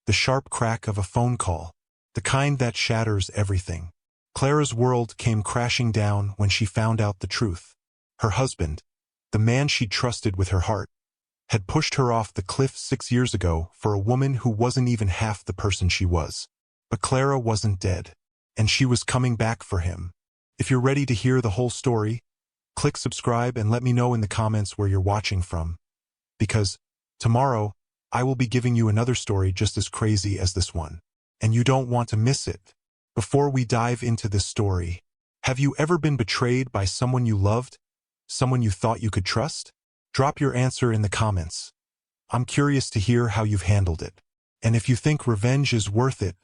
the sharp crack of a phone call, the kind that shatters everything. Clara's world came crashing down when she found out the truth. Her husband, the man she'd trusted with her heart, had pushed her off the cliff 6 years ago for a woman who wasn't even half the person she was. But Clara wasn't dead, and she was coming back for him. If you're ready to hear the whole story, click subscribe and let me know in the comments where you're watching from. Because tomorrow, I will be giving you another story just as crazy as this one, and you don't want to miss it. Before we dive into this story, have you ever been betrayed by someone you loved? Someone you thought you could trust? Drop your answer in the comments. I'm curious to hear how you've handled it. And if you think revenge is worth it,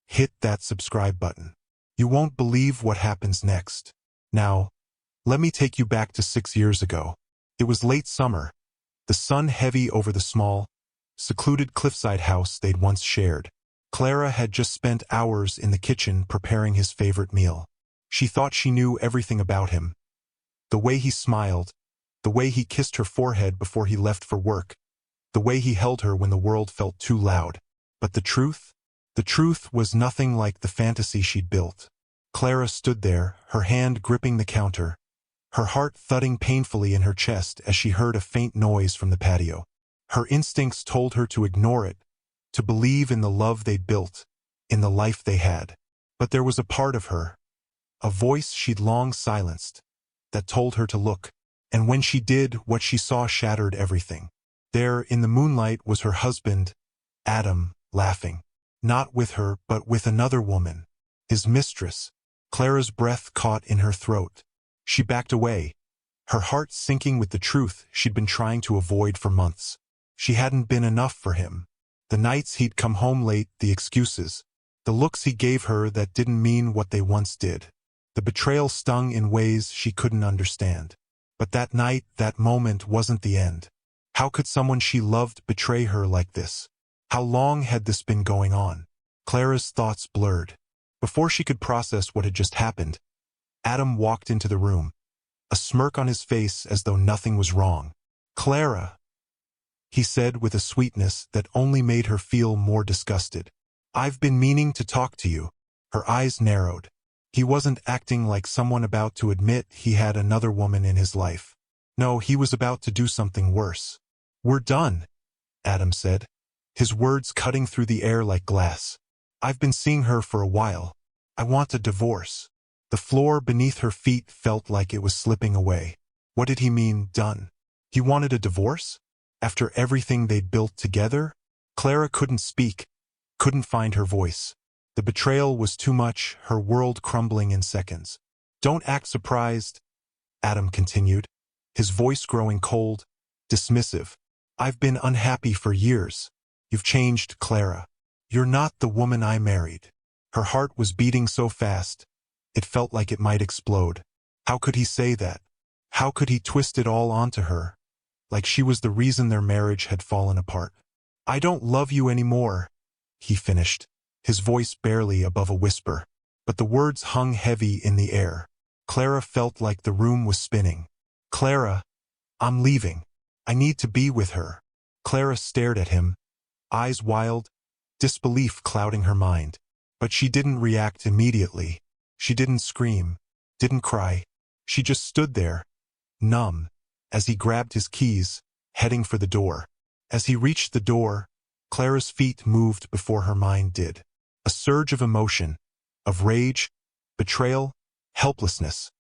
hit that subscribe button. You won't believe what happens next. Now, let me take you back to 6 years ago. It was late summer, the sun heavy over the small, secluded cliffside house they'd once shared. Clara had just spent hours in the kitchen preparing his favorite meal. She thought she knew everything about him. The way he smiled, the way he kissed her forehead before he left for work, the way he held her when the world felt too loud. But the truth was nothing like the fantasy she'd built. Clara stood there, her hand gripping the counter, her heart thudding painfully in her chest as she heard a faint noise from the patio. Her instincts told her to ignore it, to believe in the love they'd built, in the life they had. But there was a part of her, a voice she'd long silenced, that told her to look. And when she did, what she saw shattered everything. There, in the moonlight, was her husband, Adam, laughing. Not with her, but with another woman, his mistress. Clara's breath caught in her throat. She backed away, her heart sinking with the truth she'd been trying to avoid for months. She hadn't been enough for him. The nights he'd come home late, the excuses, the looks he gave her that didn't mean what they once did. The betrayal stung in ways she couldn't understand. But that night, that moment wasn't the end. How could someone she loved betray her like this? How long had this been going on? Clara's thoughts blurred. Before she could process what had just happened, Adam walked into the room, a smirk on his face as though nothing was wrong. "Clara," he said with a sweetness that only made her feel more disgusted. "I've been meaning to talk to you." Her eyes narrowed. He wasn't acting like someone about to admit he had another woman in his life. No, he was about to do something worse. "We're done," Adam said, his words cutting through the air like glass. "I've been seeing her for a while. I want a divorce." The floor beneath her feet felt like it was slipping away. What did he mean, done? He wanted a divorce? After everything they'd built together? Clara couldn't speak, couldn't find her voice. The betrayal was too much, her world crumbling in seconds. "Don't act surprised," Adam continued, his voice growing cold, dismissive. "I've been unhappy for years. You've changed, Clara. You're not the woman I married." Her heart was beating so fast, it felt like it might explode. How could he say that? How could he twist it all onto her, like she was the reason their marriage had fallen apart? "I don't love you anymore," he finished, his voice barely above a whisper. But the words hung heavy in the air. Clara felt like the room was spinning. "Clara, I'm leaving. I need to be with her." Clara stared at him, eyes wild, disbelief clouding her mind. But she didn't react immediately. She didn't scream, didn't cry. She just stood there, numb, as he grabbed his keys, heading for the door. As he reached the door, Clara's feet moved before her mind did. A surge of emotion, of rage, betrayal, helplessness,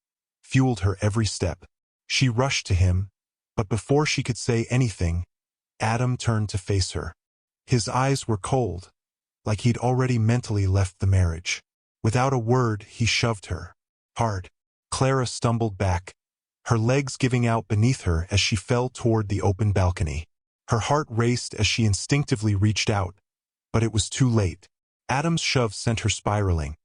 fueled her every step. She rushed to him, but before she could say anything, Adam turned to face her. His eyes were cold, like he'd already mentally left the marriage. Without a word, he shoved her. Hard. Clara stumbled back, her legs giving out beneath her as she fell toward the open balcony. Her heart raced as she instinctively reached out, but it was too late. Adam's shove sent her spiraling,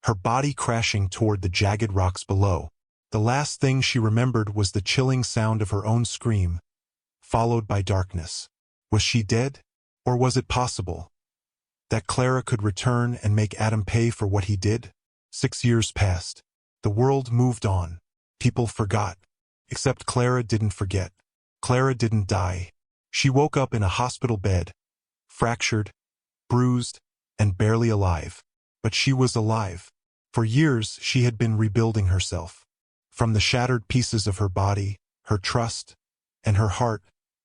her body crashing toward the jagged rocks below. The last thing she remembered was the chilling sound of her own scream, followed by darkness. Was she dead? Or was it possible that Clara could return and make Adam pay for what he did? 6 years passed. The world moved on. People forgot. Except Clara didn't forget. Clara didn't die. She woke up in a hospital bed, fractured, bruised, and barely alive. But she was alive. For years she had been rebuilding herself. From the shattered pieces of her body, her trust, and her heart,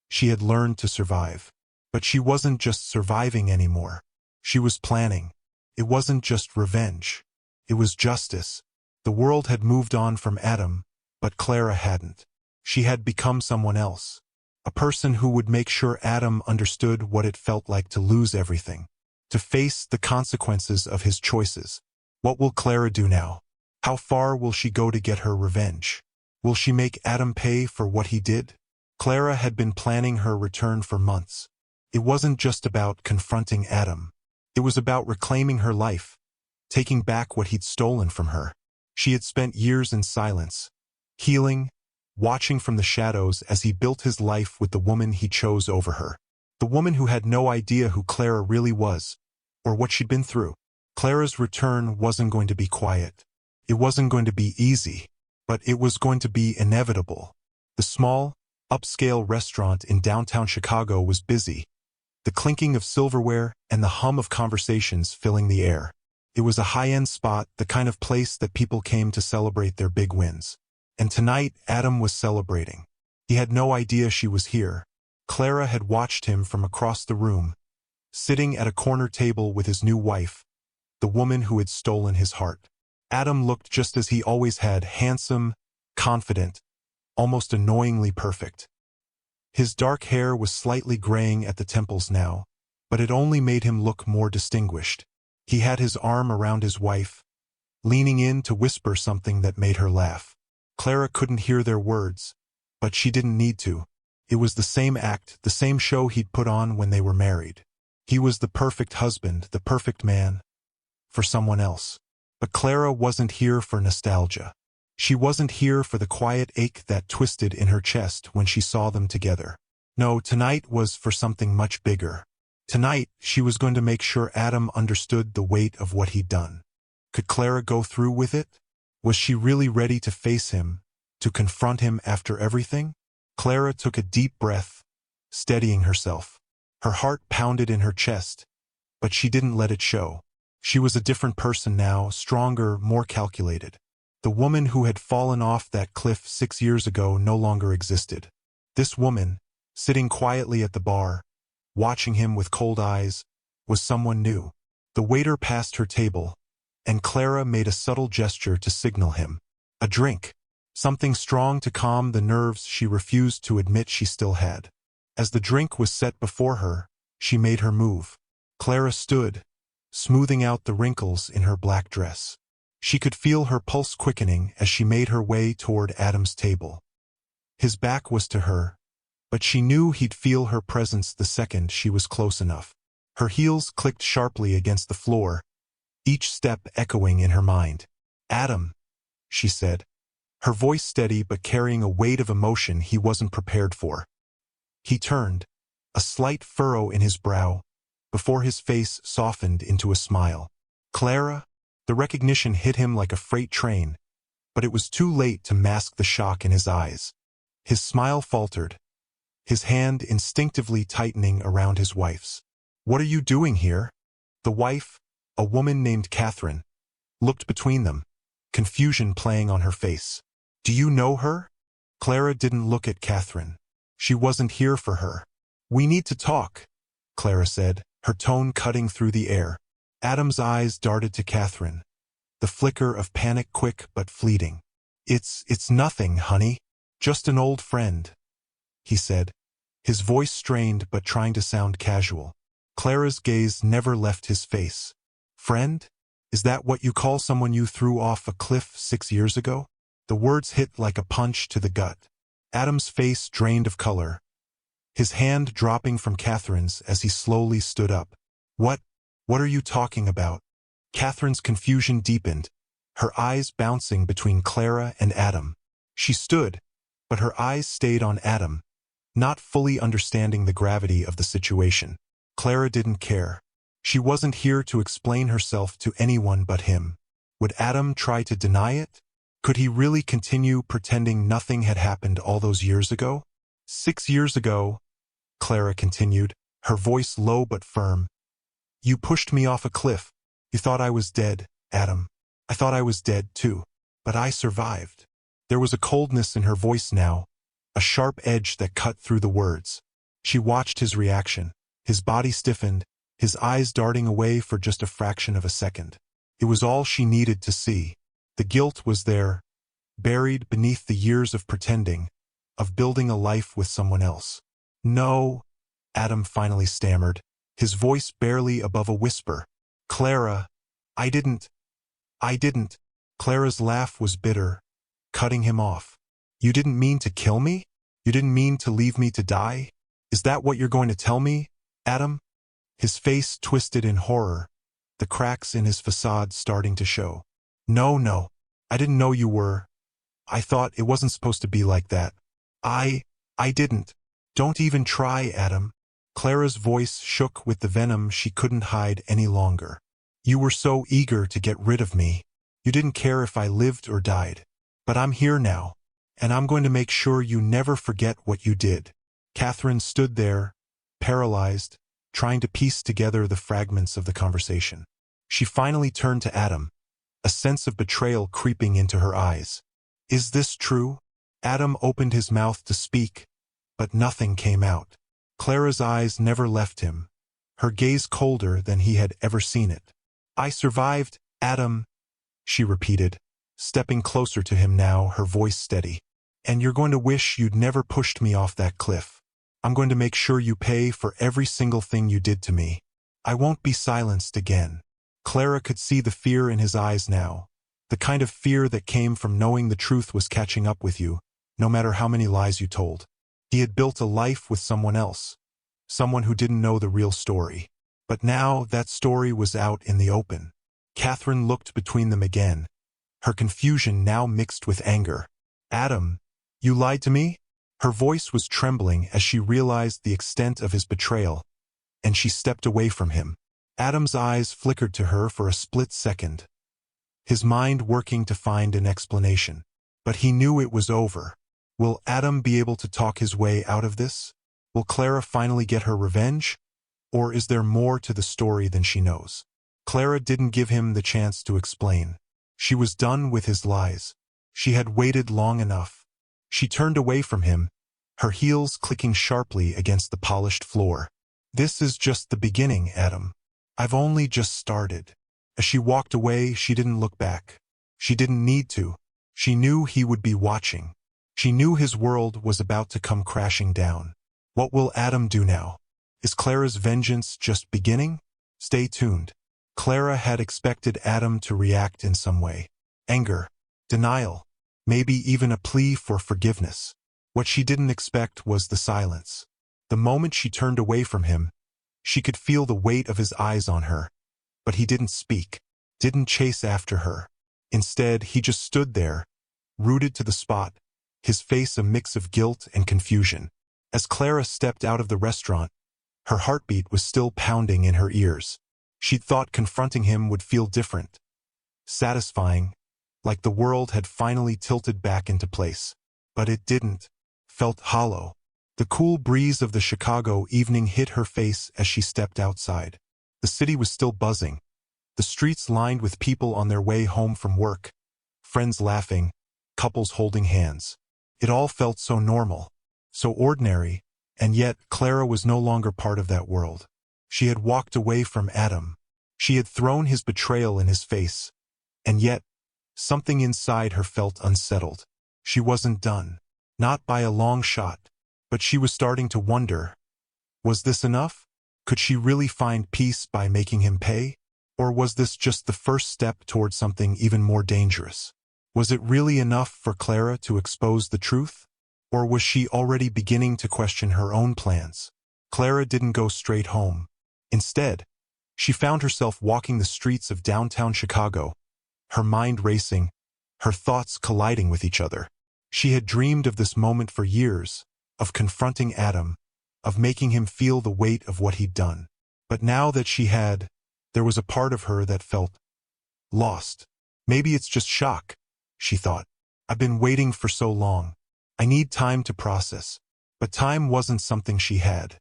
she had learned to survive. But she wasn't just surviving anymore. She was planning. It wasn't just revenge. It was justice. The world had moved on from Adam, but Clara hadn't. She had become someone else. A person who would make sure Adam understood what it felt like to lose everything. To face the consequences of his choices. What will Clara do now? How far will she go to get her revenge? Will she make Adam pay for what he did? Clara had been planning her return for months. It wasn't just about confronting Adam. It was about reclaiming her life, taking back what he'd stolen from her. She had spent years in silence, healing, watching from the shadows as he built his life with the woman he chose over her. The woman who had no idea who Clara really was, or what she'd been through. Clara's return wasn't going to be quiet. It wasn't going to be easy, but it was going to be inevitable. The small, upscale restaurant in downtown Chicago was busy, the clinking of silverware and the hum of conversations filling the air. It was a high-end spot, the kind of place that people came to celebrate their big wins. And tonight, Adam was celebrating. He had no idea she was here. Clara had watched him from across the room, sitting at a corner table with his new wife, the woman who had stolen his heart. Adam looked just as he always had, handsome, confident, almost annoyingly perfect. His dark hair was slightly graying at the temples now, but it only made him look more distinguished. He had his arm around his wife, leaning in to whisper something that made her laugh. Clara couldn't hear their words, but she didn't need to. It was the same act, the same show he'd put on when they were married. He was the perfect husband, the perfect man, for someone else. But Clara wasn't here for nostalgia. She wasn't here for the quiet ache that twisted in her chest when she saw them together. No, tonight was for something much bigger. Tonight, she was going to make sure Adam understood the weight of what he'd done. Could Clara go through with it? Was she really ready to face him, to confront him after everything? Clara took a deep breath, steadying herself. Her heart pounded in her chest, but she didn't let it show. She was a different person now, stronger, more calculated. The woman who had fallen off that cliff 6 years ago no longer existed. This woman, sitting quietly at the bar, watching him with cold eyes, was someone new. The waiter passed her table, and Clara made a subtle gesture to signal him. A drink. Something strong to calm the nerves she refused to admit she still had. As the drink was set before her, she made her move. Clara stood, smoothing out the wrinkles in her black dress. She could feel her pulse quickening as she made her way toward Adam's table. His back was to her, but she knew he'd feel her presence the second she was close enough. Her heels clicked sharply against the floor, each step echoing in her mind. "Adam," she said, her voice steady but carrying a weight of emotion he wasn't prepared for. He turned, a slight furrow in his brow, before his face softened into a smile. "Clara?" The recognition hit him like a freight train, but it was too late to mask the shock in his eyes. His smile faltered, his hand instinctively tightening around his wife's. "What are you doing here?" The wife, a woman named Catherine, looked between them, confusion playing on her face. "Do you know her?" Clara didn't look at Catherine. She wasn't here for her. "We need to talk," Clara said, her tone cutting through the air. Adam's eyes darted to Catherine, the flicker of panic quick but fleeting. It's nothing, honey. Just an old friend," he said, his voice strained but trying to sound casual. Clara's gaze never left his face. "Friend? Is that what you call someone you threw off a cliff 6 years ago?" The words hit like a punch to the gut. Adam's face drained of color, his hand dropping from Catherine's as he slowly stood up. What are you talking about?" Catherine's confusion deepened, her eyes bouncing between Clara and Adam. She stood, but her eyes stayed on Adam, not fully understanding the gravity of the situation. Clara didn't care. She wasn't here to explain herself to anyone but him. Would Adam try to deny it? Could he really continue pretending nothing had happened all those years ago? 6 years ago, Clara continued, her voice low but firm. You pushed me off a cliff. You thought I was dead, Adam. I thought I was dead, too. But I survived. There was a coldness in her voice now, a sharp edge that cut through the words. She watched his reaction. His body stiffened, his eyes darting away for just a fraction of a second. It was all she needed to see. The guilt was there, buried beneath the years of pretending, of building a life with someone else. No, Adam finally stammered, his voice barely above a whisper. Clara, I didn't. Clara's laugh was bitter, cutting him off. You didn't mean to kill me? You didn't mean to leave me to die? Is that what you're going to tell me, Adam? His face twisted in horror, the cracks in his facade starting to show. No, I didn't know you were. I thought it wasn't supposed to be like that. I didn't. Don't even try, Adam. Clara's voice shook with the venom she couldn't hide any longer. You were so eager to get rid of me. You didn't care if I lived or died. But I'm here now, and I'm going to make sure you never forget what you did. Catherine stood there, paralyzed, trying to piece together the fragments of the conversation. She finally turned to Adam, a sense of betrayal creeping into her eyes. Is this true? Adam opened his mouth to speak, but nothing came out. Clara's eyes never left him, her gaze colder than he had ever seen it. I survived, Adam, she repeated, stepping closer to him now, her voice steady. And you're going to wish you'd never pushed me off that cliff. I'm going to make sure you pay for every single thing you did to me. I won't be silenced again. Clara could see the fear in his eyes now, the kind of fear that came from knowing the truth was catching up with you, no matter how many lies you told. He had built a life with someone else, someone who didn't know the real story. But now that story was out in the open. Catherine looked between them again, her confusion now mixed with anger. Adam, you lied to me? Her voice was trembling as she realized the extent of his betrayal, and she stepped away from him. Adam's eyes flickered to her for a split second, his mind working to find an explanation. But he knew it was over. Will Adam be able to talk his way out of this? Will Clara finally get her revenge? Or is there more to the story than she knows? Clara didn't give him the chance to explain. She was done with his lies. She had waited long enough. She turned away from him, her heels clicking sharply against the polished floor. This is just the beginning, Adam. I've only just started. As she walked away, she didn't look back. She didn't need to. She knew he would be watching. She knew his world was about to come crashing down. What will Adam do now? Is Clara's vengeance just beginning? Stay tuned. Clara had expected Adam to react in some way. Anger, denial, maybe even a plea for forgiveness. What she didn't expect was the silence. The moment she turned away from him, she could feel the weight of his eyes on her. But he didn't speak, didn't chase after her. Instead, he just stood there, rooted to the spot, his face a mix of guilt and confusion. As Clara stepped out of the restaurant, her heartbeat was still pounding in her ears. She'd thought confronting him would feel different, satisfying, like the world had finally tilted back into place. But it didn't. Felt hollow. The cool breeze of the Chicago evening hit her face as she stepped outside. The city was still buzzing, the streets lined with people on their way home from work, friends laughing, couples holding hands. It all felt so normal, so ordinary, and yet Clara was no longer part of that world. She had walked away from Adam. She had thrown his betrayal in his face, and yet something inside her felt unsettled. She wasn't done. Not by a long shot, but she was starting to wonder, was this enough? Could she really find peace by making him pay? Or was this just the first step toward something even more dangerous? Was it really enough for Clara to expose the truth? Or was she already beginning to question her own plans? Clara didn't go straight home. Instead, she found herself walking the streets of downtown Chicago, her mind racing, her thoughts colliding with each other. She had dreamed of this moment for years, of confronting Adam, of making him feel the weight of what he'd done. But now that she had, there was a part of her that felt lost. Maybe it's just shock, she thought. I've been waiting for so long. I need time to process. But time wasn't something she had.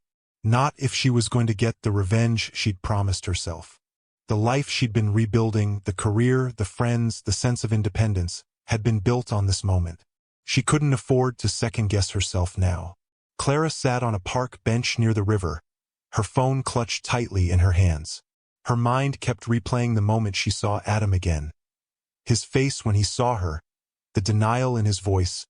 Not if she was going to get the revenge she'd promised herself. The life she'd been rebuilding, the career, the friends, the sense of independence, had been built on this moment. She couldn't afford to second-guess herself now. Clara sat on a park bench near the river, her phone clutched tightly in her hands. Her mind kept replaying the moment she saw Adam again. His face when he saw her, the denial in his voice,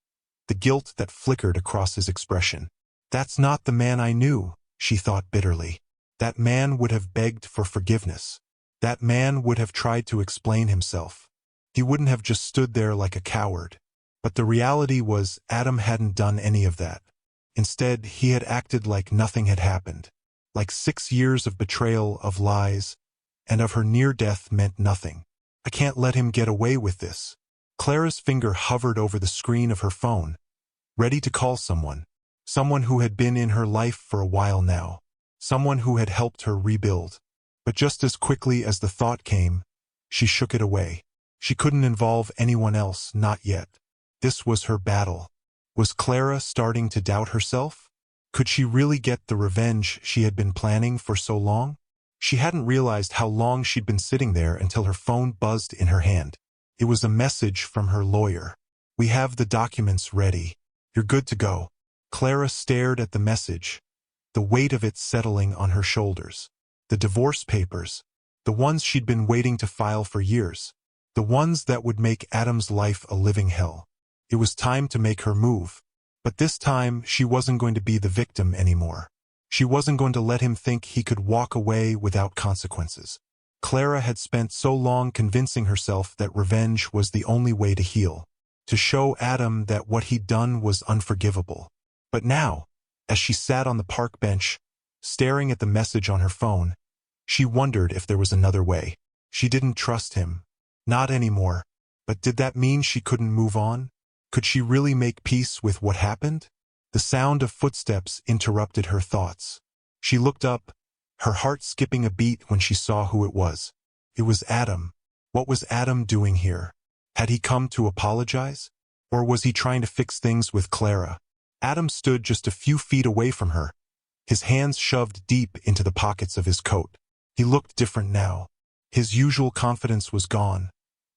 the guilt that flickered across his expression. That's not the man I knew, she thought bitterly. That man would have begged for forgiveness. That man would have tried to explain himself. He wouldn't have just stood there like a coward. But the reality was Adam hadn't done any of that. Instead, he had acted like nothing had happened. Like 6 years of betrayal, of lies, and of her near death meant nothing. I can't let him get away with this. Clara's finger hovered over the screen of her phone, ready to call someone. Someone who had been in her life for a while now. Someone who had helped her rebuild. But just as quickly as the thought came, she shook it away. She couldn't involve anyone else, not yet. This was her battle. Was Clara starting to doubt herself? Could she really get the revenge she had been planning for so long? She hadn't realized how long she'd been sitting there until her phone buzzed in her hand. It was a message from her lawyer. We have the documents ready. You're good to go. Clara stared at the message, the weight of it settling on her shoulders. The divorce papers, the ones she'd been waiting to file for years, the ones that would make Adam's life a living hell. It was time to make her move. But this time, she wasn't going to be the victim anymore. She wasn't going to let him think he could walk away without consequences. Clara had spent so long convincing herself that revenge was the only way to heal, to show Adam that what he'd done was unforgivable. But now, as she sat on the park bench, staring at the message on her phone, she wondered if there was another way. She didn't trust him. Not anymore. But did that mean she couldn't move on? Could she really make peace with what happened? The sound of footsteps interrupted her thoughts. She looked up, her heart skipping a beat when she saw who it was. It was Adam. What was Adam doing here? Had he come to apologize? Or was he trying to fix things with Clara? Adam stood just a few feet away from her, his hands shoved deep into the pockets of his coat. He looked different now. His usual confidence was gone,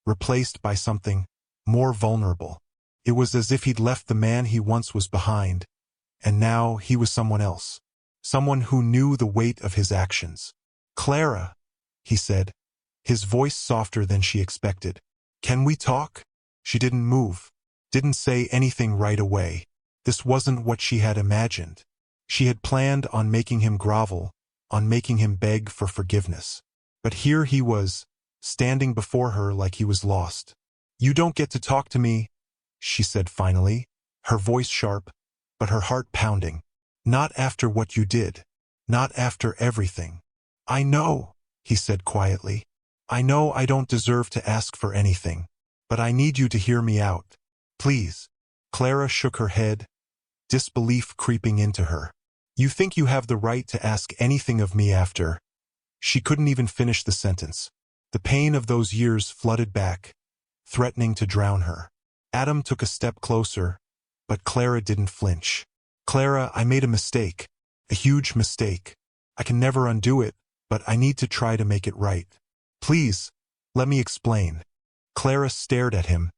replaced by something more vulnerable. It was as if he'd left the man he once was behind, and now he was someone else. Someone who knew the weight of his actions. "Clara," he said, his voice softer than she expected. "Can we talk?" She didn't move, didn't say anything right away. This wasn't what she had imagined. She had planned on making him grovel, on making him beg for forgiveness. But here he was, standing before her like he was lost. "You don't get to talk to me," she said finally, her voice sharp, but her heart pounding. "Not after what you did. Not after everything." "I know," he said quietly. "I know I don't deserve to ask for anything. But I need you to hear me out. Please." Clara shook her head, disbelief creeping into her. "You think you have the right to ask anything of me after—" She couldn't even finish the sentence. The pain of those years flooded back, threatening to drown her. Adam took a step closer, but Clara didn't flinch. "Clara, I made a mistake. A huge mistake. I can never undo it, but I need to try to make it right. Please, let me explain." Clara stared at him,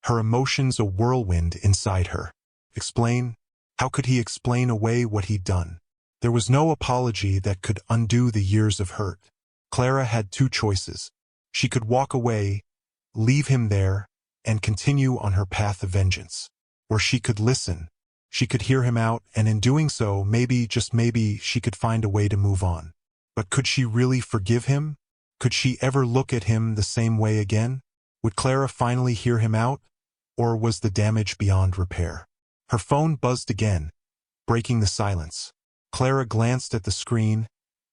her emotions a whirlwind inside her. Explain? How could he explain away what he'd done? There was no apology that could undo the years of hurt. Clara had two choices. She could walk away, leave him there, and continue on her path of vengeance. Or she could listen. She could hear him out, and in doing so, maybe, just maybe, she could find a way to move on. But could she really forgive him? Could she ever look at him the same way again? Would Clara finally hear him out? Or was the damage beyond repair? Her phone buzzed again, breaking the silence. Clara glanced at the screen,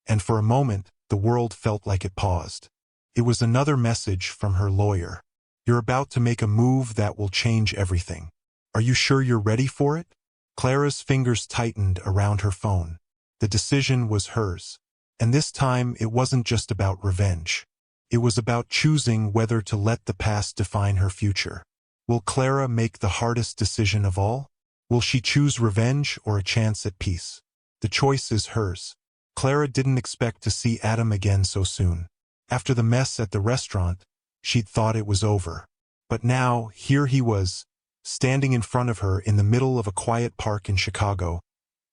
and for a moment, the world felt like it paused. It was another message from her lawyer. "You're about to make a move that will change everything. Are you sure you're ready for it?" Clara's fingers tightened around her phone. The decision was hers. And this time, it wasn't just about revenge. It was about choosing whether to let the past define her future. Will Clara make the hardest decision of all? Will she choose revenge or a chance at peace? The choice is hers. Clara didn't expect to see Adam again so soon. After the mess at the restaurant, she'd thought it was over. But now, here he was, standing in front of her in the middle of a quiet park in Chicago,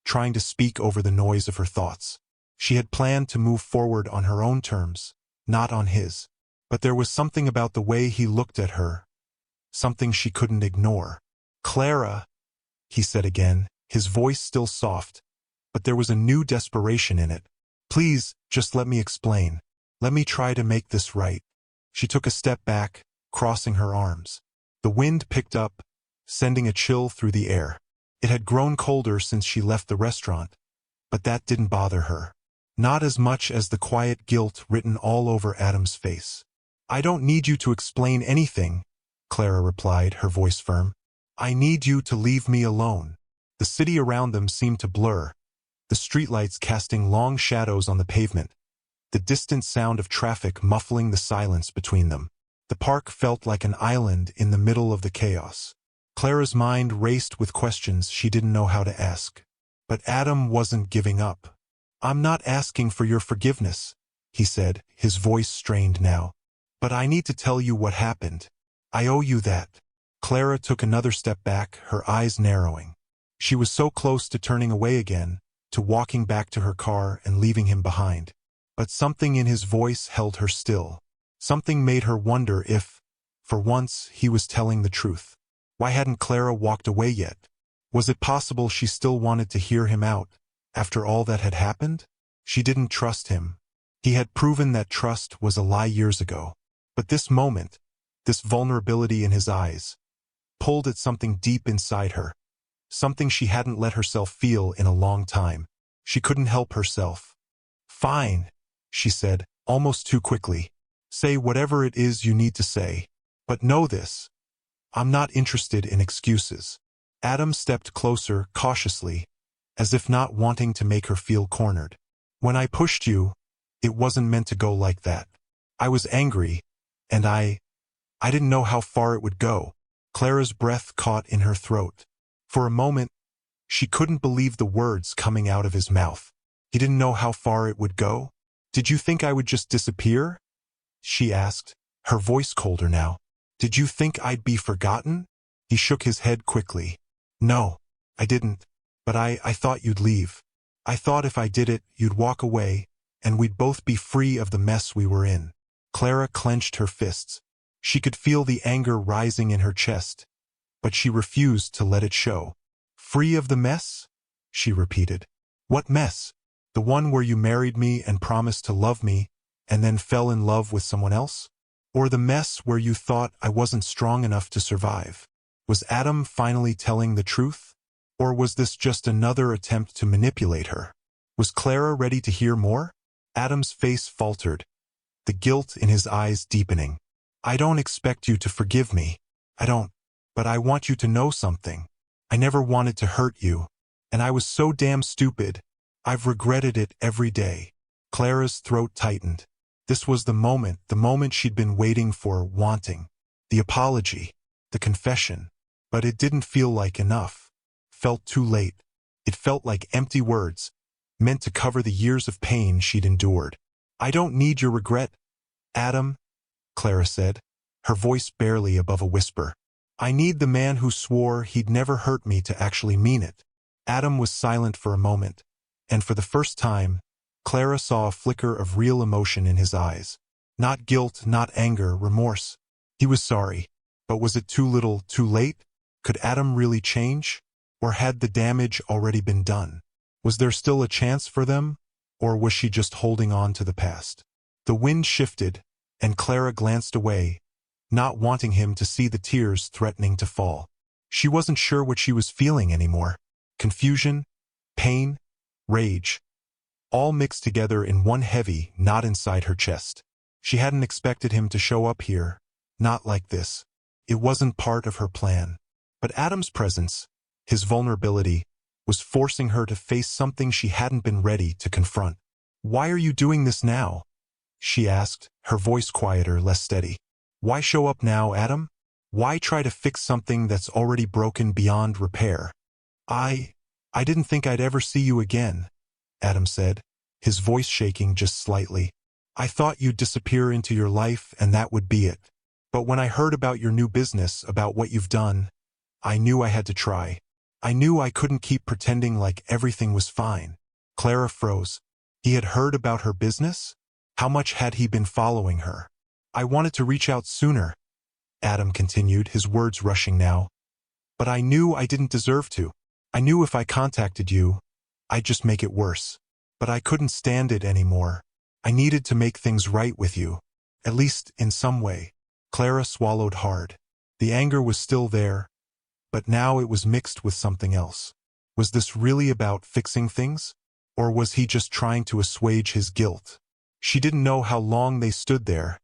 trying to speak over the noise of her thoughts. She had planned to move forward on her own terms, not on his. But there was something about the way he looked at her, something she couldn't ignore. "Clara," he said again, his voice still soft, but there was a new desperation in it. "Please, just let me explain. Let me try to make this right." She took a step back, crossing her arms. The wind picked up, sending a chill through the air. It had grown colder since she left the restaurant, but that didn't bother her. Not as much as the quiet guilt written all over Adam's face. "I don't need you to explain anything," Clara replied, her voice firm. "I need you to leave me alone." The city around them seemed to blur, the streetlights casting long shadows on the pavement, the distant sound of traffic muffling the silence between them. The park felt like an island in the middle of the chaos. Clara's mind raced with questions she didn't know how to ask. But Adam wasn't giving up. "I'm not asking for your forgiveness," he said, his voice strained now. "But I need to tell you what happened. I owe you that." Clara took another step back, her eyes narrowing. She was so close to turning away again, to walking back to her car and leaving him behind. But something in his voice held her still. Something made her wonder if, for once, he was telling the truth. Why hadn't Clara walked away yet? Was it possible she still wanted to hear him out, after all that had happened? She didn't trust him. He had proven that trust was a lie years ago. But this moment, this vulnerability in his eyes, pulled at something deep inside her. Something she hadn't let herself feel in a long time. She couldn't help herself. "Fine," she said, almost too quickly. "Say whatever it is you need to say. But know this. I'm not interested in excuses." Adam stepped closer, cautiously, as if not wanting to make her feel cornered. "When I pushed you, it wasn't meant to go like that. I was angry, and I didn't know how far it would go." Clara's breath caught in her throat. For a moment, she couldn't believe the words coming out of his mouth. "He didn't know how far it would go? Did you think I would just disappear?" she asked, her voice colder now. "Did you think I'd be forgotten?" He shook his head quickly. "No, I didn't. But I thought you'd leave. I thought if I did it, you'd walk away, and we'd both be free of the mess we were in." Clara clenched her fists. She could feel the anger rising in her chest, but she refused to let it show. "Free of the mess?" she repeated. "What mess? The one where you married me and promised to love me, and then fell in love with someone else? Or the mess where you thought I wasn't strong enough to survive?" Was Adam finally telling the truth? Or was this just another attempt to manipulate her? Was Clara ready to hear more? Adam's face faltered, the guilt in his eyes deepening. "I don't expect you to forgive me. I don't. But I want you to know something. I never wanted to hurt you. And I was so damn stupid. I've regretted it every day." Clara's throat tightened. This was the moment she'd been waiting for, wanting. The apology, the confession. But it didn't feel like enough. Felt too late. It felt like empty words, meant to cover the years of pain she'd endured. "I don't need your regret, Adam," Clara said, her voice barely above a whisper. "I need the man who swore he'd never hurt me to actually mean it." Adam was silent for a moment, and for the first time, Clara saw a flicker of real emotion in his eyes. Not guilt, not anger, remorse. He was sorry. But was it too little, too late? Could Adam really change? Or had the damage already been done? Was there still a chance for them? Or was she just holding on to the past? The wind shifted, and Clara glanced away, not wanting him to see the tears threatening to fall. She wasn't sure what she was feeling anymore. Confusion, pain, rage, all mixed together in one heavy knot inside her chest. She hadn't expected him to show up here, not like this. It wasn't part of her plan. But Adam's presence, his vulnerability, was forcing her to face something she hadn't been ready to confront. "Why are you doing this now?" she asked, her voice quieter, less steady. "Why show up now, Adam? Why try to fix something that's already broken beyond repair?" I didn't think I'd ever see you again," Adam said, his voice shaking just slightly. I thought you'd disappear into your life and that would be it. But when I heard about your new business, about what you've done, I knew I had to try. I knew I couldn't keep pretending like everything was fine. Clara froze. He had heard about her business? How much had he been following her? I wanted to reach out sooner, Adam continued, his words rushing now. But I knew I didn't deserve to. I knew if I contacted you, I'd just make it worse. But I couldn't stand it anymore. I needed to make things right with you. At least in some way. Clara swallowed hard. The anger was still there, but now it was mixed with something else. Was this really about fixing things? Or was he just trying to assuage his guilt? She didn't know how long they stood there,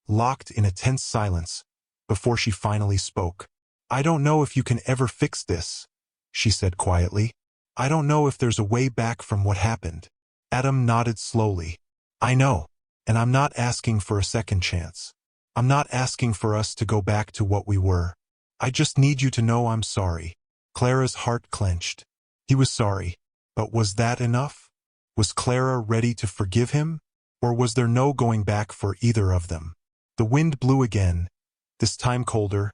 locked in a tense silence, before she finally spoke. I don't know if you can ever fix this, she said quietly. I don't know if there's a way back from what happened. Adam nodded slowly. I know, and I'm not asking for a second chance. I'm not asking for us to go back to what we were. I just need you to know I'm sorry. Clara's heart clenched. He was sorry, but was that enough? Was Clara ready to forgive him? Or was there no going back for either of them? The wind blew again, this time colder,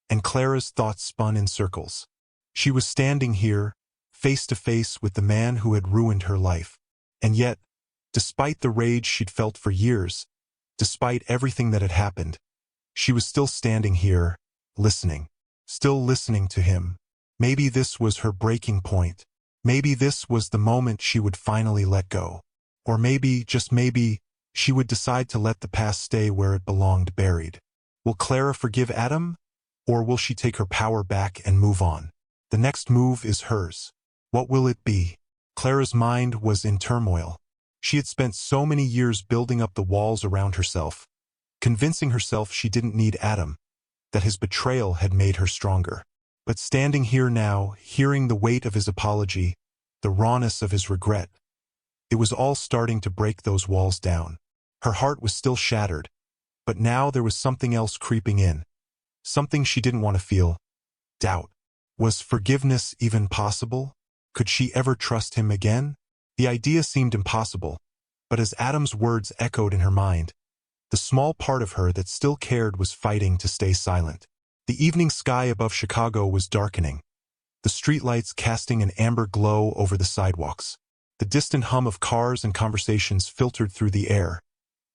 and Clara's thoughts spun in circles. She was standing here, face to face with the man who had ruined her life. And yet, despite the rage she'd felt for years, despite everything that had happened, she was still standing here, listening. Still listening to him. Maybe this was her breaking point. Maybe this was the moment she would finally let go. Or maybe, just maybe, she would decide to let the past stay where it belonged, buried. Will Clara forgive Adam? Or will she take her power back and move on? The next move is hers. What will it be? Clara's mind was in turmoil. She had spent so many years building up the walls around herself, convincing herself she didn't need Adam, that his betrayal had made her stronger. But standing here now, hearing the weight of his apology, the rawness of his regret, it was all starting to break those walls down. Her heart was still shattered, but now there was something else creeping in. Something she didn't want to feel. Doubt. Was forgiveness even possible? Could she ever trust him again? The idea seemed impossible, but as Adam's words echoed in her mind, the small part of her that still cared was fighting to stay silent. The evening sky above Chicago was darkening, the streetlights casting an amber glow over the sidewalks. The distant hum of cars and conversations filtered through the air,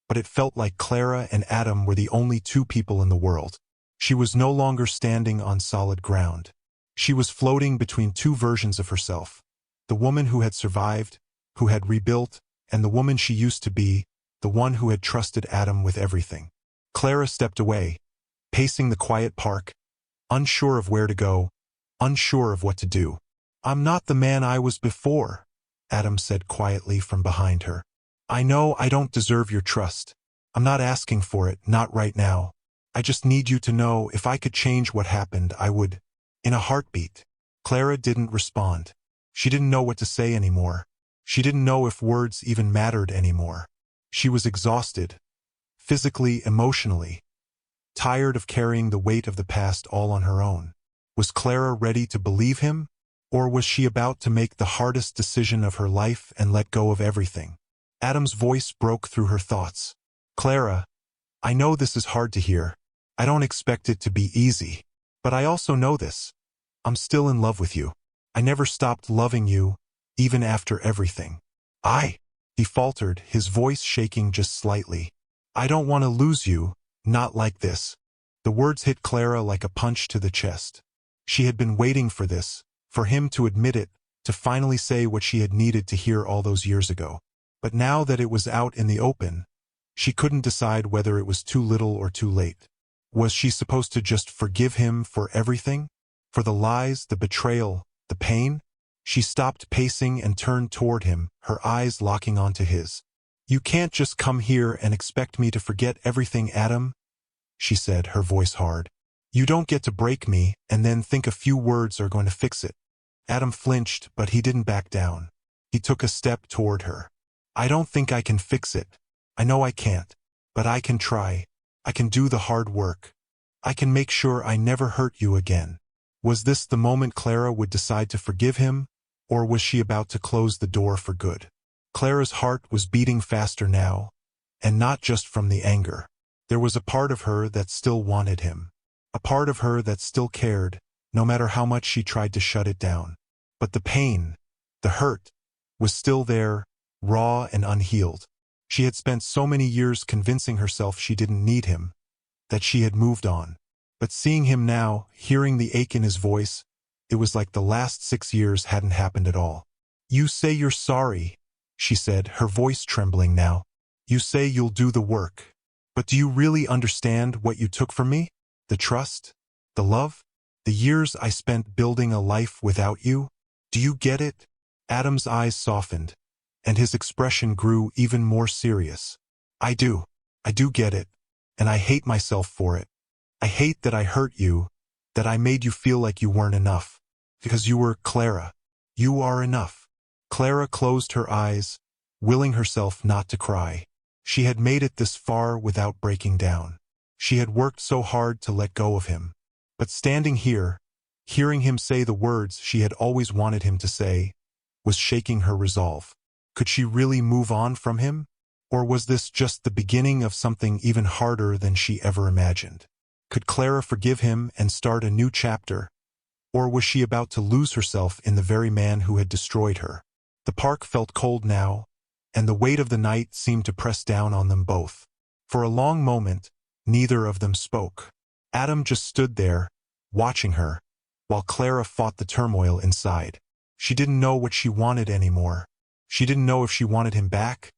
but it felt like Clara and Adam were the only two people in the world. She was no longer standing on solid ground. She was floating between two versions of herself, the woman who had survived, who had rebuilt, and the woman she used to be, the one who had trusted Adam with everything. Clara stepped away, pacing the quiet park, unsure of where to go, unsure of what to do. I'm not the man I was before, Adam said quietly from behind her. I know I don't deserve your trust. I'm not asking for it, not right now. I just need you to know if I could change what happened, I would. In a heartbeat. Clara didn't respond. She didn't know what to say anymore. She didn't know if words even mattered anymore. She was exhausted, physically, emotionally, tired of carrying the weight of the past all on her own. Was Clara ready to believe him? Or was she about to make the hardest decision of her life and let go of everything? Adam's voice broke through her thoughts. Clara, I know this is hard to hear. I don't expect it to be easy. But I also know this. I'm still in love with you. I never stopped loving you, even after everything. He faltered, his voice shaking just slightly. I don't want to lose you, not like this. The words hit Clara like a punch to the chest. She had been waiting for this, for him to admit it, to finally say what she had needed to hear all those years ago. But now that it was out in the open, she couldn't decide whether it was too little or too late. Was she supposed to just forgive him for everything? For the lies, the betrayal, the pain? She stopped pacing and turned toward him, her eyes locking onto his. You can't just come here and expect me to forget everything, Adam, she said, her voice hard. You don't get to break me and then think a few words are going to fix it. Adam flinched, but he didn't back down. He took a step toward her. I don't think I can fix it. I know I can't, but I can try. I can do the hard work. I can make sure I never hurt you again. Was this the moment Clara would decide to forgive him, or was she about to close the door for good? Clara's heart was beating faster now, and not just from the anger. There was a part of her that still wanted him. A part of her that still cared, no matter how much she tried to shut it down. But the pain, the hurt, was still there, raw and unhealed. She had spent so many years convincing herself she didn't need him, that she had moved on. But seeing him now, hearing the ache in his voice, it was like the last 6 years hadn't happened at all. "You say you're sorry," she said, her voice trembling now. "You say you'll do the work. But do you really understand what you took from me? The trust? The love? The years I spent building a life without you? Do you get it?" Adam's eyes softened, and his expression grew even more serious. I do get it, and I hate myself for it. I hate that I hurt you, that I made you feel like you weren't enough. Because you were Clara. You are enough." Clara closed her eyes, willing herself not to cry. She had made it this far without breaking down. She had worked so hard to let go of him. But standing here, hearing him say the words she had always wanted him to say, was shaking her resolve. Could she really move on from him? Or was this just the beginning of something even harder than she ever imagined? Could Clara forgive him and start a new chapter? Or was she about to lose herself in the very man who had destroyed her? The park felt cold now, and the weight of the night seemed to press down on them both. For a long moment, neither of them spoke. Adam just stood there, watching her, while Clara fought the turmoil inside. She didn't know what she wanted anymore. She didn't know if she wanted him back,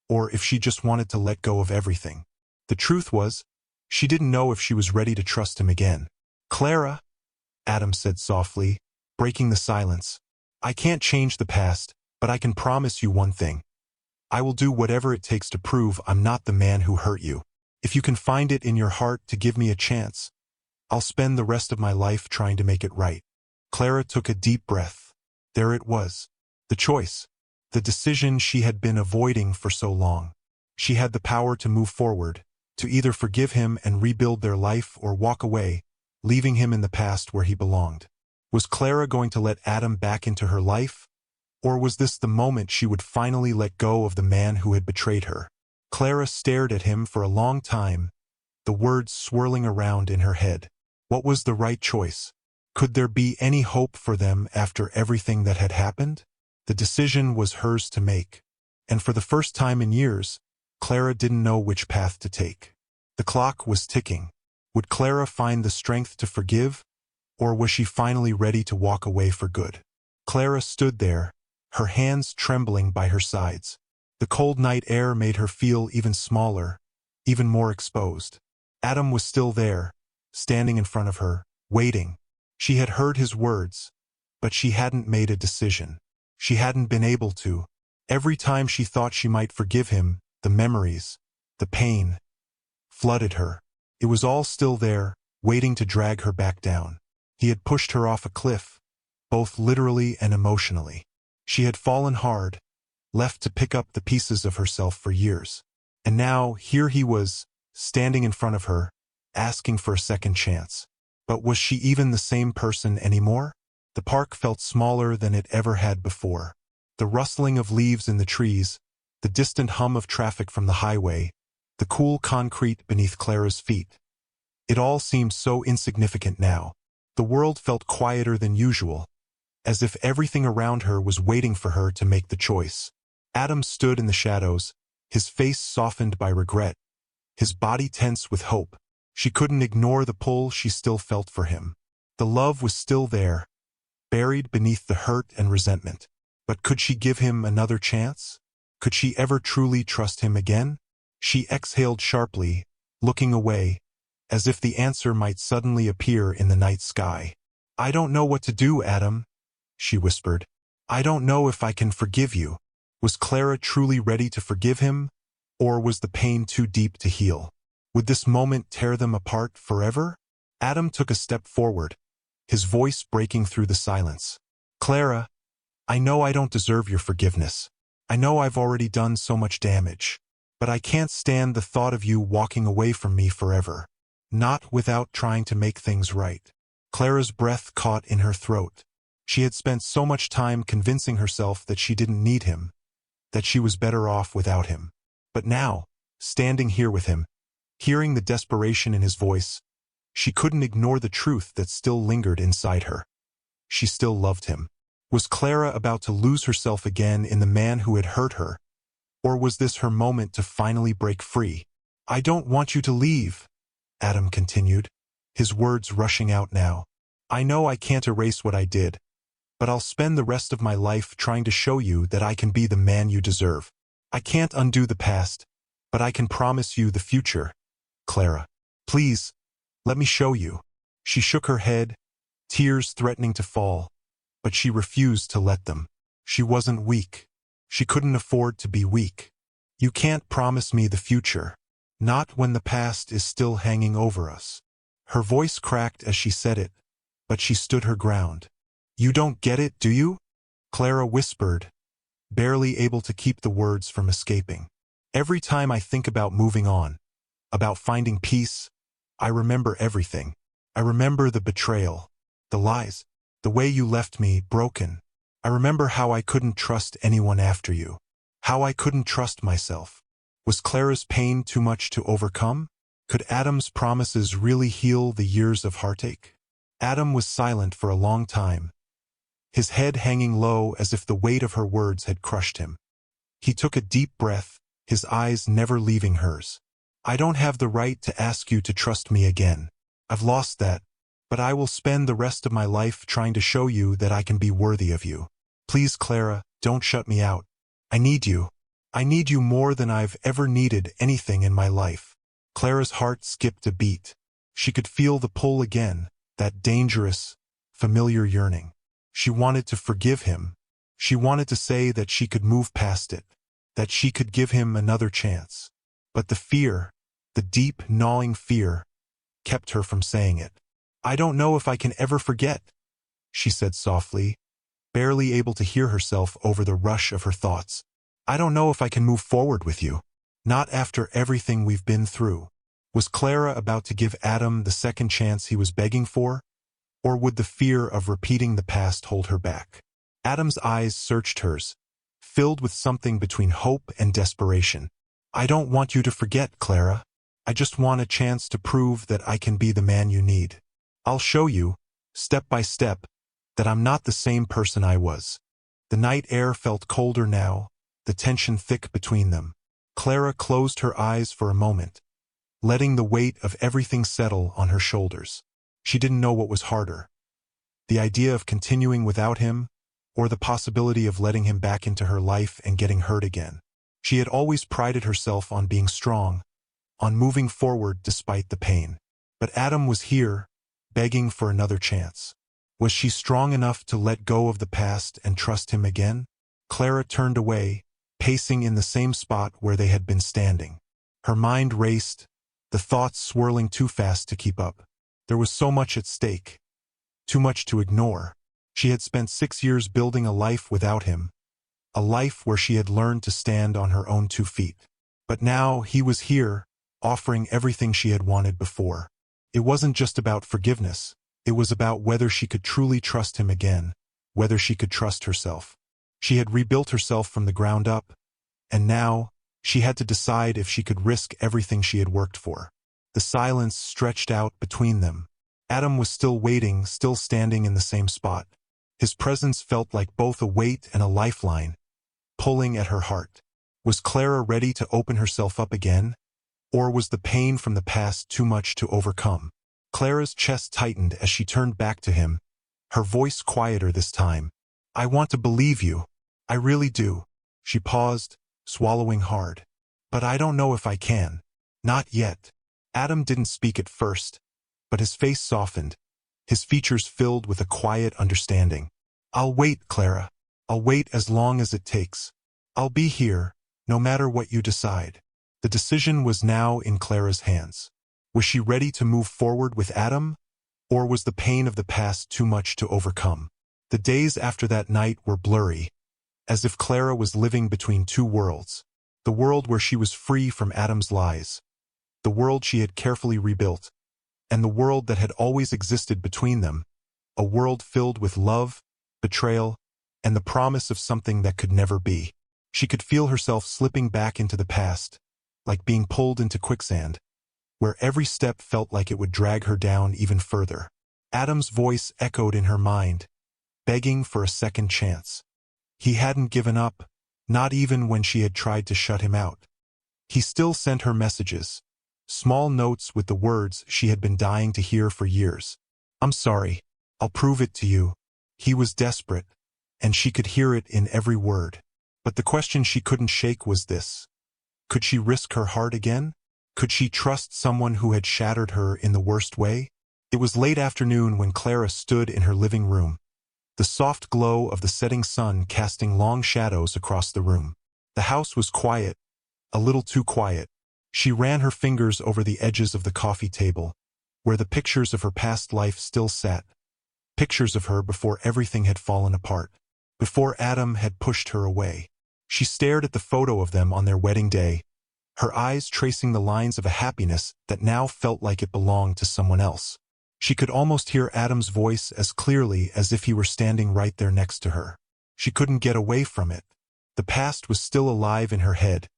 or if she just wanted to let go of everything. The truth was, she didn't know if she was ready to trust him again. "Clara," Adam said softly, breaking the silence, "I can't change the past, but I can promise you one thing. I will do whatever it takes to prove I'm not the man who hurt you. If you can find it in your heart to give me a chance, I'll spend the rest of my life trying to make it right." Clara took a deep breath. There it was. The choice. The decision she had been avoiding for so long. She had the power to move forward, to either forgive him and rebuild their life or walk away, leaving him in the past where he belonged. Was Clara going to let Adam back into her life? Or was this the moment she would finally let go of the man who had betrayed her? Clara stared at him for a long time, the words swirling around in her head. What was the right choice? Could there be any hope for them after everything that had happened? The decision was hers to make, and for the first time in years, Clara didn't know which path to take. The clock was ticking. Would Clara find the strength to forgive, or was she finally ready to walk away for good? Clara stood there, her hands trembling by her sides. The cold night air made her feel even smaller, even more exposed. Adam was still there, standing in front of her, waiting. She had heard his words, but she hadn't made a decision. She hadn't been able to. Every time she thought she might forgive him, the memories, the pain, flooded her. It was all still there, waiting to drag her back down. He had pushed her off a cliff, both literally and emotionally. She had fallen hard, left to pick up the pieces of herself for years. And now, here he was, standing in front of her, asking for a second chance. But was she even the same person anymore? The park felt smaller than it ever had before. The rustling of leaves in the trees, the distant hum of traffic from the highway, the cool concrete beneath Clara's feet. It all seemed so insignificant now. The world felt quieter than usual, as if everything around her was waiting for her to make the choice. Adam stood in the shadows, his face softened by regret, his body tense with hope. She couldn't ignore the pull she still felt for him. The love was still there, buried beneath the hurt and resentment. But could she give him another chance? Could she ever truly trust him again? She exhaled sharply, looking away, as if the answer might suddenly appear in the night sky. "I don't know what to do, Adam," she whispered. "I don't know if I can forgive you." Was Clara truly ready to forgive him, or was the pain too deep to heal? Would this moment tear them apart forever? Adam took a step forward, his voice breaking through the silence. "Clara, I know I don't deserve your forgiveness. I know I've already done so much damage. But I can't stand the thought of you walking away from me forever. Not without trying to make things right." Clara's breath caught in her throat. She had spent so much time convincing herself that she didn't need him, that she was better off without him. But now, standing here with him, hearing the desperation in his voice, she couldn't ignore the truth that still lingered inside her. She still loved him. Was Clara about to lose herself again in the man who had hurt her? Or was this her moment to finally break free? "I don't want you to leave," Adam continued, his words rushing out now. "I know I can't erase what I did, but I'll spend the rest of my life trying to show you that I can be the man you deserve. I can't undo the past, but I can promise you the future, Clara. Please, let me show you." She shook her head, tears threatening to fall, but she refused to let them. She wasn't weak. She couldn't afford to be weak. "You can't promise me the future. Not when the past is still hanging over us." Her voice cracked as she said it, but she stood her ground. "You don't get it, do you?" Clara whispered, barely able to keep the words from escaping. "Every time I think about moving on, about finding peace, I remember everything. I remember the betrayal, the lies, the way you left me broken. I remember how I couldn't trust anyone after you, how I couldn't trust myself." Was Clara's pain too much to overcome? Could Adam's promises really heal the years of heartache? Adam was silent for a long time, his head hanging low as if the weight of her words had crushed him. He took a deep breath, his eyes never leaving hers. "I don't have the right to ask you to trust me again. I've lost that, but I will spend the rest of my life trying to show you that I can be worthy of you. Please, Clara, don't shut me out. I need you. I need you more than I've ever needed anything in my life." Clara's heart skipped a beat. She could feel the pull again, that dangerous, familiar yearning. She wanted to forgive him. She wanted to say that she could move past it, that she could give him another chance. But the fear, the deep, gnawing fear, kept her from saying it. "I don't know if I can ever forget," she said softly, barely able to hear herself over the rush of her thoughts. "I don't know if I can move forward with you. Not after everything we've been through." Was Clara about to give Adam the second chance he was begging for? Or would the fear of repeating the past hold her back? Adam's eyes searched hers, filled with something between hope and desperation. "I don't want you to forget, Clara. I just want a chance to prove that I can be the man you need. I'll show you, step by step, that I'm not the same person I was." The night air felt colder now, the tension thick between them. Clara closed her eyes for a moment, letting the weight of everything settle on her shoulders. She didn't know what was harder, the idea of continuing without him, or the possibility of letting him back into her life and getting hurt again. She had always prided herself on being strong, on moving forward despite the pain. But Adam was here, begging for another chance. Was she strong enough to let go of the past and trust him again? Clara turned away, pacing in the same spot where they had been standing. Her mind raced, the thoughts swirling too fast to keep up. There was so much at stake, too much to ignore. She had spent 6 years building a life without him, a life where she had learned to stand on her own 2 feet. But now he was here, offering everything she had wanted before. It wasn't just about forgiveness. It was about whether she could truly trust him again, whether she could trust herself. She had rebuilt herself from the ground up, and now she had to decide if she could risk everything she had worked for. The silence stretched out between them. Adam was still waiting, still standing in the same spot. His presence felt like both a weight and a lifeline, pulling at her heart. Was Clara ready to open herself up again? Or was the pain from the past too much to overcome? Clara's chest tightened as she turned back to him, her voice quieter this time. "I want to believe you. I really do." She paused, swallowing hard. "But I don't know if I can. Not yet." Adam didn't speak at first, but his face softened, his features filled with a quiet understanding. "I'll wait, Clara. I'll wait as long as it takes. I'll be here, no matter what you decide." The decision was now in Clara's hands. Was she ready to move forward with Adam? Or was the pain of the past too much to overcome? The days after that night were blurry, as if Clara was living between 2 worlds. The world where she was free from Adam's lies, the world she had carefully rebuilt, and the world that had always existed between them, a world filled with love, betrayal, and the promise of something that could never be. She could feel herself slipping back into the past, like being pulled into quicksand, where every step felt like it would drag her down even further. Adam's voice echoed in her mind, begging for a second chance. He hadn't given up, not even when she had tried to shut him out. He still sent her messages, small notes with the words she had been dying to hear for years. "I'm sorry. I'll prove it to you." He was desperate, and she could hear it in every word. But the question she couldn't shake was this. Could she risk her heart again? Could she trust someone who had shattered her in the worst way? It was late afternoon when Clara stood in her living room, the soft glow of the setting sun casting long shadows across the room. The house was quiet, a little too quiet. She ran her fingers over the edges of the coffee table, where the pictures of her past life still sat, pictures of her before everything had fallen apart, before Adam had pushed her away. She stared at the photo of them on their wedding day, her eyes tracing the lines of a happiness that now felt like it belonged to someone else. She could almost hear Adam's voice as clearly as if he were standing right there next to her. She couldn't get away from it. The past was still alive in her head,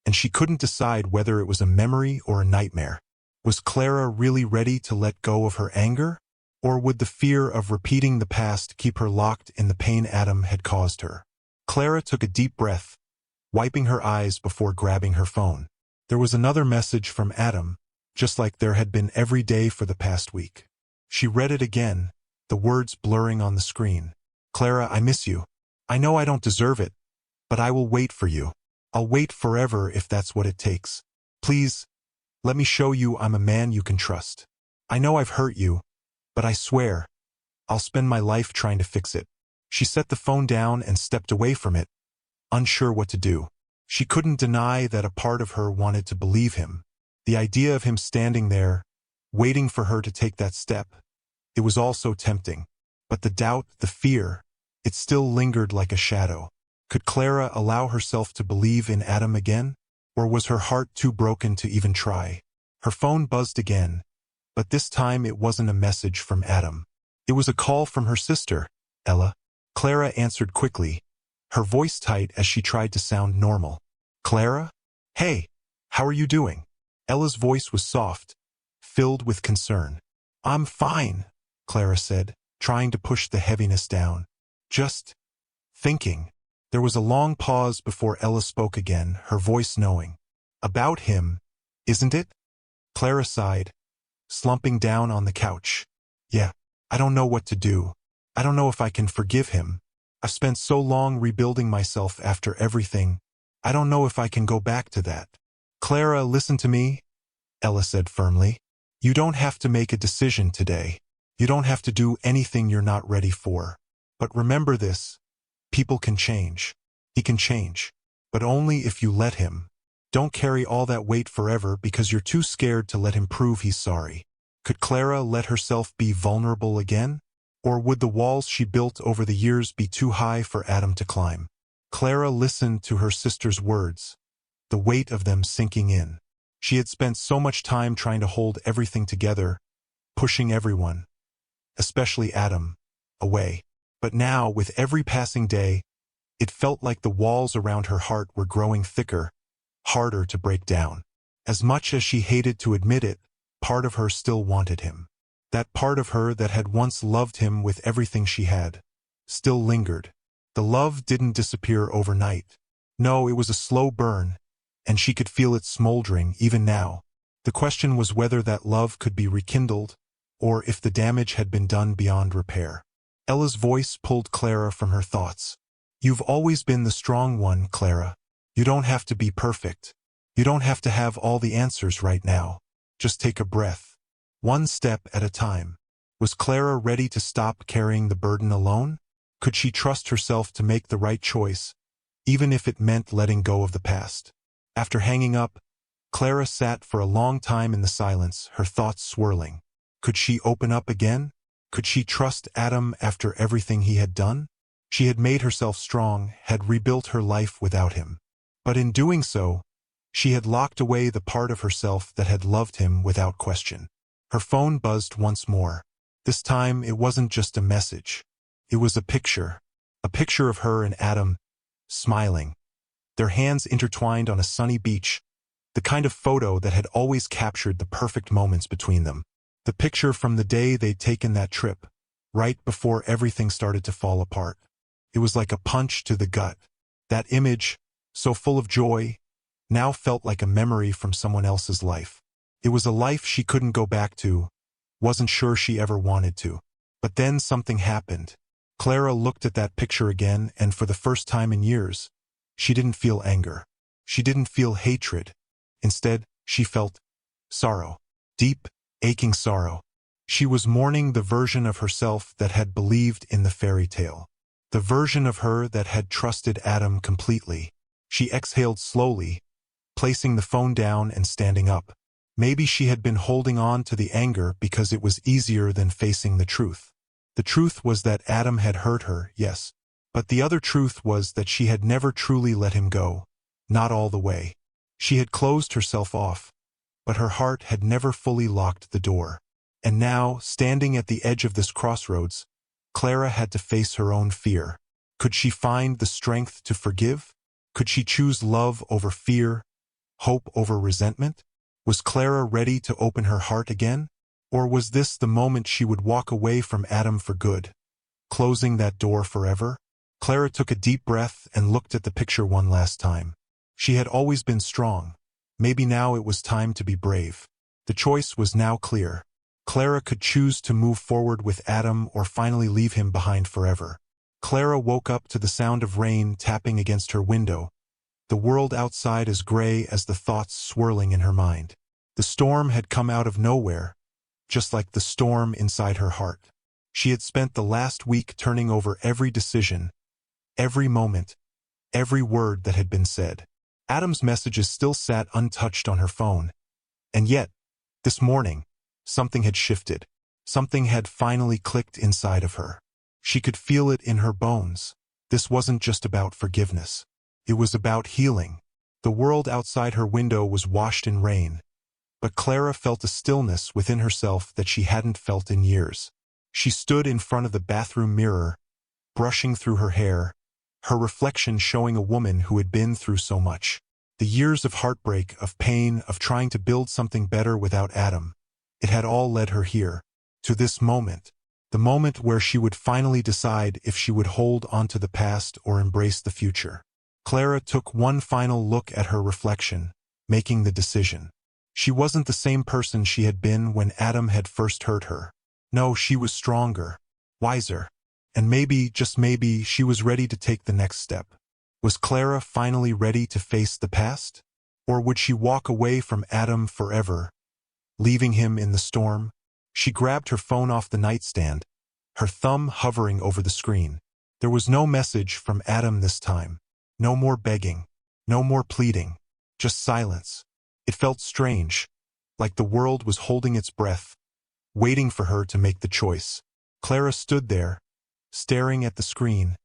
and she couldn't decide whether it was a memory or a nightmare. Was Clara really ready to let go of her anger? Or would the fear of repeating the past keep her locked in the pain Adam had caused her? Clara took a deep breath, wiping her eyes before grabbing her phone. There was another message from Adam, just like there had been every day for the past week. She read it again, the words blurring on the screen. "Clara, I miss you. I know I don't deserve it, but I will wait for you. I'll wait forever if that's what it takes. Please, let me show you I'm a man you can trust. I know I've hurt you, but I swear, I'll spend my life trying to fix it." She set the phone down and stepped away from it, unsure what to do. She couldn't deny that a part of her wanted to believe him. The idea of him standing there, waiting for her to take that step, it was all so tempting. But the doubt, the fear, it still lingered like a shadow. Could Clara allow herself to believe in Adam again? Or was her heart too broken to even try? Her phone buzzed again, but this time it wasn't a message from Adam. It was a call from her sister, Ella. Clara answered quickly, her voice tight as she tried to sound normal. "Clara? Hey, how are you doing?" Ella's voice was soft, filled with concern. "I'm fine," Clara said, trying to push the heaviness down. "Just thinking." There was a long pause before Ella spoke again, her voice knowing. "About him, isn't it?" Clara sighed, slumping down on the couch. "Yeah, I don't know what to do. I don't know if I can forgive him. I've spent so long rebuilding myself after everything. I don't know if I can go back to that." "Clara, listen to me," Ella said firmly. "You don't have to make a decision today. You don't have to do anything you're not ready for. But remember this, people can change. He can change. But only if you let him. Don't carry all that weight forever because you're too scared to let him prove he's sorry." Could Clara let herself be vulnerable again? Or would the walls she built over the years be too high for Adam to climb? Clara listened to her sister's words, the weight of them sinking in. She had spent so much time trying to hold everything together, pushing everyone, especially Adam, away. But now, with every passing day, it felt like the walls around her heart were growing thicker, harder to break down. As much as she hated to admit it, part of her still wanted him. That part of her that had once loved him with everything she had, still lingered. The love didn't disappear overnight. No, it was a slow burn, and she could feel it smoldering even now. The question was whether that love could be rekindled, or if the damage had been done beyond repair. Ella's voice pulled Clara from her thoughts. "You've always been the strong one, Clara. You don't have to be perfect. You don't have to have all the answers right now. Just take a breath. One step at a time." Was Clara ready to stop carrying the burden alone? Could she trust herself to make the right choice, even if it meant letting go of the past? After hanging up, Clara sat for a long time in the silence, her thoughts swirling. Could she open up again? Could she trust Adam after everything he had done? She had made herself strong, had rebuilt her life without him. But in doing so, she had locked away the part of herself that had loved him without question. Her phone buzzed once more. This time it wasn't just a message. It was a picture of her and Adam, smiling, their hands intertwined on a sunny beach, the kind of photo that had always captured the perfect moments between them. The picture from the day they'd taken that trip, right before everything started to fall apart. It was like a punch to the gut. That image, so full of joy, now felt like a memory from someone else's life. It was a life she couldn't go back to, wasn't sure she ever wanted to. But then something happened. Clara looked at that picture again, and for the first time in years, she didn't feel anger. She didn't feel hatred. Instead, she felt sorrow. Deep, aching sorrow. She was mourning the version of herself that had believed in the fairy tale. The version of her that had trusted Adam completely. She exhaled slowly, placing the phone down and standing up. Maybe she had been holding on to the anger because it was easier than facing the truth. The truth was that Adam had hurt her, yes. But the other truth was that she had never truly let him go. Not all the way. She had closed herself off, but her heart had never fully locked the door. And now, standing at the edge of this crossroads, Clara had to face her own fear. Could she find the strength to forgive? Could she choose love over fear, hope over resentment? Was Clara ready to open her heart again? Or was this the moment she would walk away from Adam for good, closing that door forever? Clara took a deep breath and looked at the picture one last time. She had always been strong. Maybe now it was time to be brave. The choice was now clear. Clara could choose to move forward with Adam or finally leave him behind forever. Clara woke up to the sound of rain tapping against her window, the world outside as gray as the thoughts swirling in her mind. The storm had come out of nowhere, just like the storm inside her heart. She had spent the last week turning over every decision, every moment, every word that had been said. Adam's messages still sat untouched on her phone. And yet, this morning, something had shifted. Something had finally clicked inside of her. She could feel it in her bones. This wasn't just about forgiveness. It was about healing. The world outside her window was washed in rain, but Clara felt a stillness within herself that she hadn't felt in years. She stood in front of the bathroom mirror, brushing through her hair, her reflection showing a woman who had been through so much. The years of heartbreak, of pain, of trying to build something better without Adam. It had all led her here, to this moment. The moment where she would finally decide if she would hold onto the past or embrace the future. Clara took one final look at her reflection, making the decision. She wasn't the same person she had been when Adam had first hurt her. No, she was stronger, wiser, and maybe, just maybe, she was ready to take the next step. Was Clara finally ready to face the past? Or would she walk away from Adam forever, leaving him in the storm? She grabbed her phone off the nightstand, her thumb hovering over the screen. There was no message from Adam this time. No more begging, no more pleading, just silence. It felt strange, like the world was holding its breath, waiting for her to make the choice. Clara stood there, staring at the screen,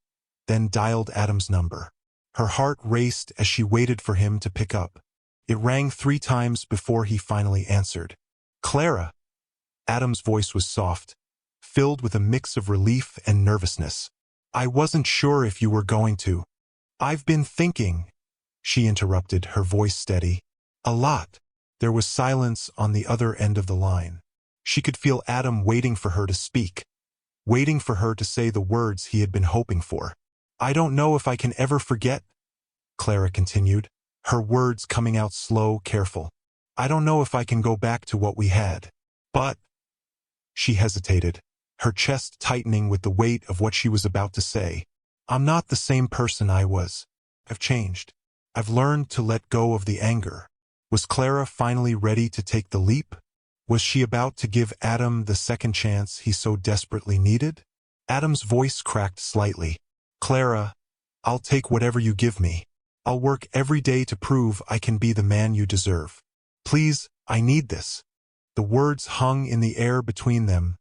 then dialed Adam's number. Her heart raced as she waited for him to pick up. It rang 3 times before he finally answered. "Clara!" Adam's voice was soft, filled with a mix of relief and nervousness. "I wasn't sure if you were going to." "I've been thinking," she interrupted, her voice steady. "A lot." There was silence on the other end of the line. She could feel Adam waiting for her to speak, waiting for her to say the words he had been hoping for. "I don't know if I can ever forget," Clara continued, her words coming out slow, careful. "I don't know if I can go back to what we had. But—" She hesitated, her chest tightening with the weight of what she was about to say. "I'm not the same person I was. I've changed. I've learned to let go of the anger." Was Clara finally ready to take the leap? Was she about to give Adam the second chance he so desperately needed? Adam's voice cracked slightly. "Clara, I'll take whatever you give me. I'll work every day to prove I can be the man you deserve. Please, I need this." The words hung in the air between them,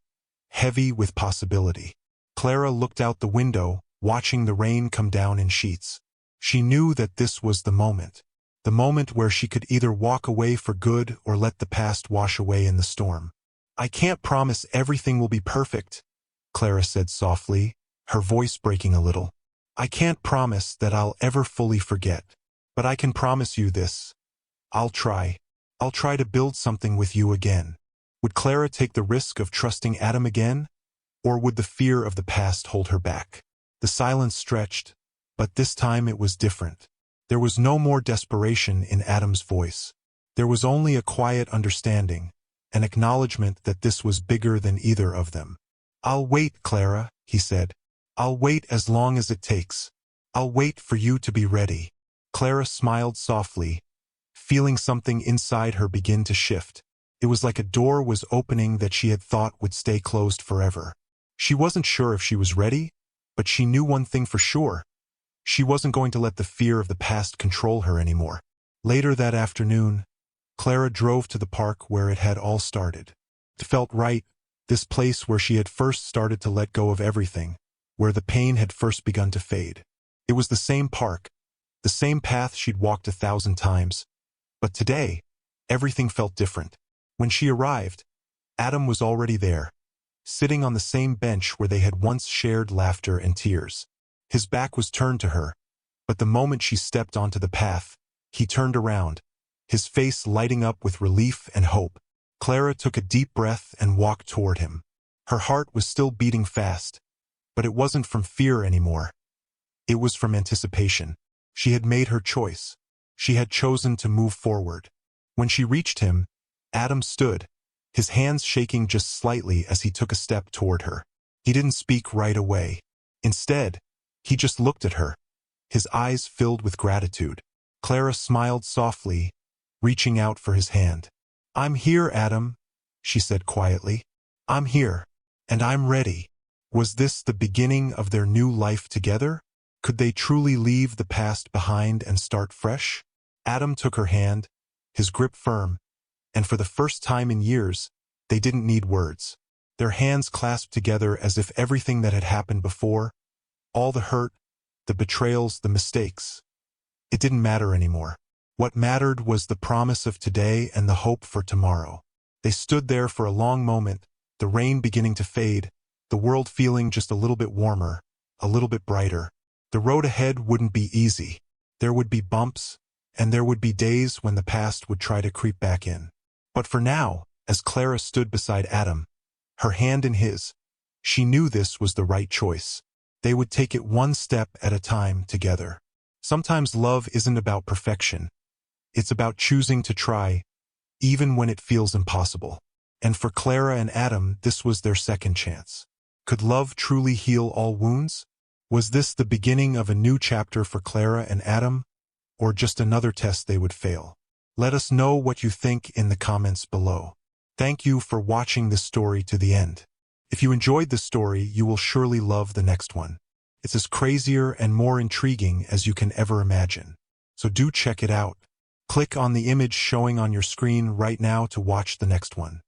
heavy with possibility. Clara looked out the window, watching the rain come down in sheets. She knew that this was the moment where she could either walk away for good or let the past wash away in the storm. "I can't promise everything will be perfect," Clara said softly, her voice breaking a little. "I can't promise that I'll ever fully forget. But I can promise you this. I'll try. I'll try to build something with you again. Would Clara take the risk of trusting Adam again? Or would the fear of the past hold her back? The silence stretched, but this time it was different. There was no more desperation in Adam's voice. There was only a quiet understanding, an acknowledgement that this was bigger than either of them. I'll wait, Clara, he said. I'll wait as long as it takes. I'll wait for you to be ready. Clara smiled softly, feeling something inside her begin to shift. It was like a door was opening that she had thought would stay closed forever. She wasn't sure if she was ready, but she knew one thing for sure. She wasn't going to let the fear of the past control her anymore. Later that afternoon, Clara drove to the park where it had all started. It felt right, this place where she had first started to let go of everything, where the pain had first begun to fade. It was the same park, the same path she'd walked 1,000 times. But today, everything felt different. When she arrived, Adam was already there, sitting on the same bench where they had once shared laughter and tears. His back was turned to her, but the moment she stepped onto the path, he turned around, his face lighting up with relief and hope. Clara took a deep breath and walked toward him. Her heart was still beating fast, but it wasn't from fear anymore. It was from anticipation. She had made her choice. She had chosen to move forward. When she reached him, Adam stood, his hands shaking just slightly as he took a step toward her. He didn't speak right away. Instead, he just looked at her, his eyes filled with gratitude. Clara smiled softly, reaching out for his hand. "I'm here, Adam," she said quietly. "I'm here, and I'm ready." Was this the beginning of their new life together? Could they truly leave the past behind and start fresh? Adam took her hand, his grip firm, and for the first time in years, they didn't need words. Their hands clasped together as if everything that had happened before, all the hurt, the betrayals, the mistakes, it didn't matter anymore. What mattered was the promise of today and the hope for tomorrow. They stood there for a long moment, the rain beginning to fade, the world feeling just a little bit warmer, a little bit brighter. The road ahead wouldn't be easy. There would be bumps, and there would be days when the past would try to creep back in. But for now, as Clara stood beside Adam, her hand in his, she knew this was the right choice. They would take it one step at a time together. Sometimes love isn't about perfection. It's about choosing to try, even when it feels impossible. And for Clara and Adam, this was their second chance. Could love truly heal all wounds? Was this the beginning of a new chapter for Clara and Adam, or just another test they would fail? Let us know what you think in the comments below. Thank you for watching this story to the end. If you enjoyed this story, you will surely love the next one. It's as crazier and more intriguing as you can ever imagine. So do check it out. Click on the image showing on your screen right now to watch the next one.